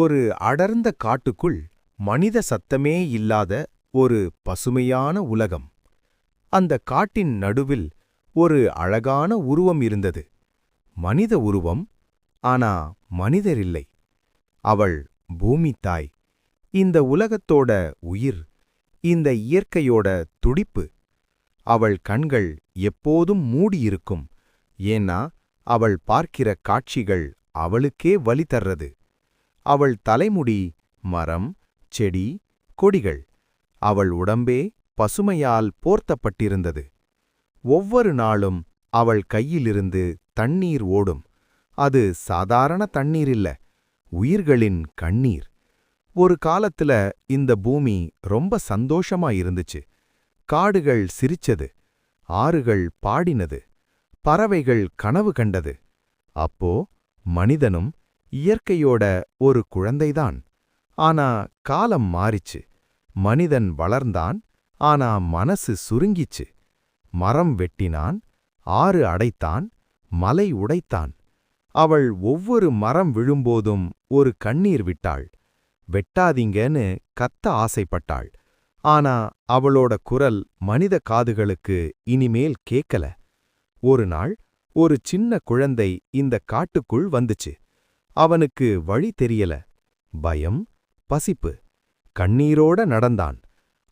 ஒரு அடர்ந்த காட்டுக்குள் மனித சத்தமே இல்லாத ஒரு பசுமையான உலகம். அந்த காட்டின் நடுவில் ஒரு அழகான உருவம் இருந்தது. மனித உருவம், ஆனா மனிதரில்லை. அவள் பூமி தாய், இந்த உலகத்தோட உயிர், இந்த இயற்கையோட துடிப்பு. அவள் கண்கள் எப்போதும் மூடியிருக்கும், ஏன்னா அவள் பார்க்கிற காட்சிகள் அவளுக்கே வலி தர்றது. அவள் தலைமுடி மரம், செடி, கொடிகள். அவள் உடம்பே பசுமையால் போர்த்தப்பட்டிருந்தது. ஒவ்வொரு நாளும் அவள் கையிலிருந்து தண்ணீர் ஓடும். அது சாதாரண தண்ணீர் இல்ல, உயிர்களின் கண்ணீர். ஒரு காலத்துல இந்த பூமி ரொம்ப சந்தோஷமா இருந்துச்சு. காடுகள் சிரிச்சது, ஆறுகள் பாடினது, பறவைகள் கனவு கண்டது. அப்போ மனிதனும் இயற்கையோட ஒரு குழந்தைதான். ஆனா காலம் மாறிச்சு. மனிதன் வளர்ந்தான், ஆனா மனசு சுருங்கிச்சு. மரம் வெட்டினான், ஆறு அடைத்தான், மலை உடைத்தான். அவள் ஒவ்வொரு மரம் விழும்போதும் ஒரு கண்ணீர் விட்டாள். வெட்டாதீங்கன்னு கத்த ஆசைப்பட்டாள். ஆனா அவளோட குரல் மனித காதுகளுக்கு இனிமேல் கேக்கல. ஒரு நாள் ஒரு சின்ன குழந்தை இந்த காட்டுக்குள் வந்துச்சு. அவனுக்கு வழி தெரியல. பயம், பசிப்பு. கண்ணீரோட நடந்தான்.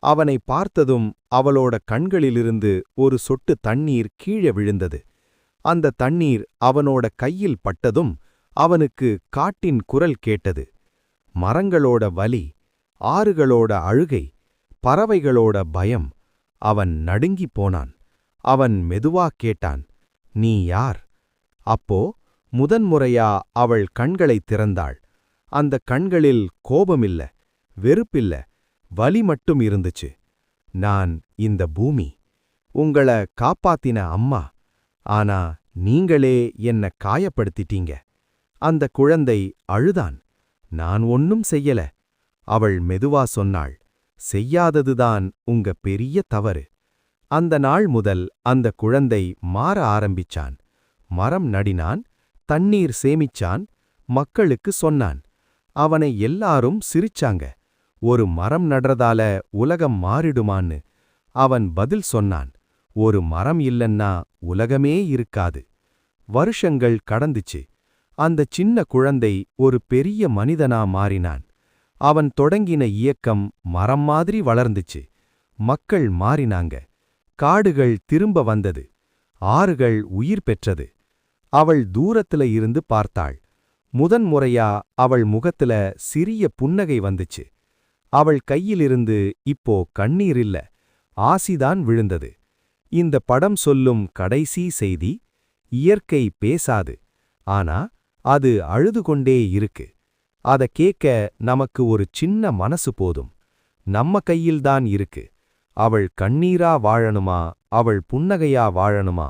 அவனை பார்த்ததும் அவளோட கண்களிலிருந்து ஒரு சொட்டு தண்ணீர் கீழே விழுந்தது. அந்த தண்ணீர் அவனோட கையில் பட்டதும் அவனுக்கு காட்டின் குரல் கேட்டது. மரங்களோட வலி, ஆறுகளோட அழுகை, பறவைகளோட பயம். அவன் நடுங்கிப் போனான். அவன் மெதுவா கேட்டான், "நீ யார்?" அப்போ முதன்முறையா அவள் கண்களைத் திறந்தாள். அந்த கண்களில் கோபமில்ல, வெறுப்பில்ல, வலி மட்டும் இருந்துச்சு. "நான் இந்த பூமி, உங்கள காப்பாத்தின அம்மா. ஆனா நீங்களே என்ன காயப்படுத்திட்டீங்க." அந்த குழந்தை அழுதான். "நான் ஒன்னும் செய்யல." அவள் மெதுவா சொன்னாள், "செய்யாததுதான் உங்க பெரிய தவறு." அந்த நாள் முதல் அந்த குழந்தை மாற ஆரம்பிச்சான். மரம் நடினான், தண்ணீர் சேமிச்சான், மக்களுக்கு சொன்னான். அவனை எல்லாரும் சிரிச்சாங்க. ஒரு மரம் நடுறதால உலகம் மாறிடுமான்னு. அவன் பதில் சொன்னான், "ஒரு மரம் இல்லன்னா உலகமே இருக்காது." வருஷங்கள் கடந்துச்சு. அந்த சின்ன குழந்தை ஒரு பெரிய மனிதனா மாறினான். அவன் தொடங்கின இயக்கம் மரம் மாதிரி வளர்ந்துச்சு. மக்கள் மாறினாங்க. காடுகள் திரும்ப வந்தது. ஆறுகள் உயிர் பெற்றது. அவள் தூரத்துல இருந்து பார்த்தாள். முதன்முறையா அவள் முகத்துல சிறிய புன்னகை வந்துச்சு. அவள் கையிலிருந்து இப்போ கண்ணீர் இல்ல, ஆசிதான் விழுந்தது. இந்த படம் சொல்லும் கடைசி செய்தி, இயற்கை பேசாது, ஆனா அது அழுது கொண்டே இருக்கு. அத கேட்க நமக்கு ஒரு சின்ன மனசு போதும். நம்ம கையில்தான் இருக்கு. அவள் கண்ணீரா வாழணுமா, அவள் புன்னகையா வாழணுமா?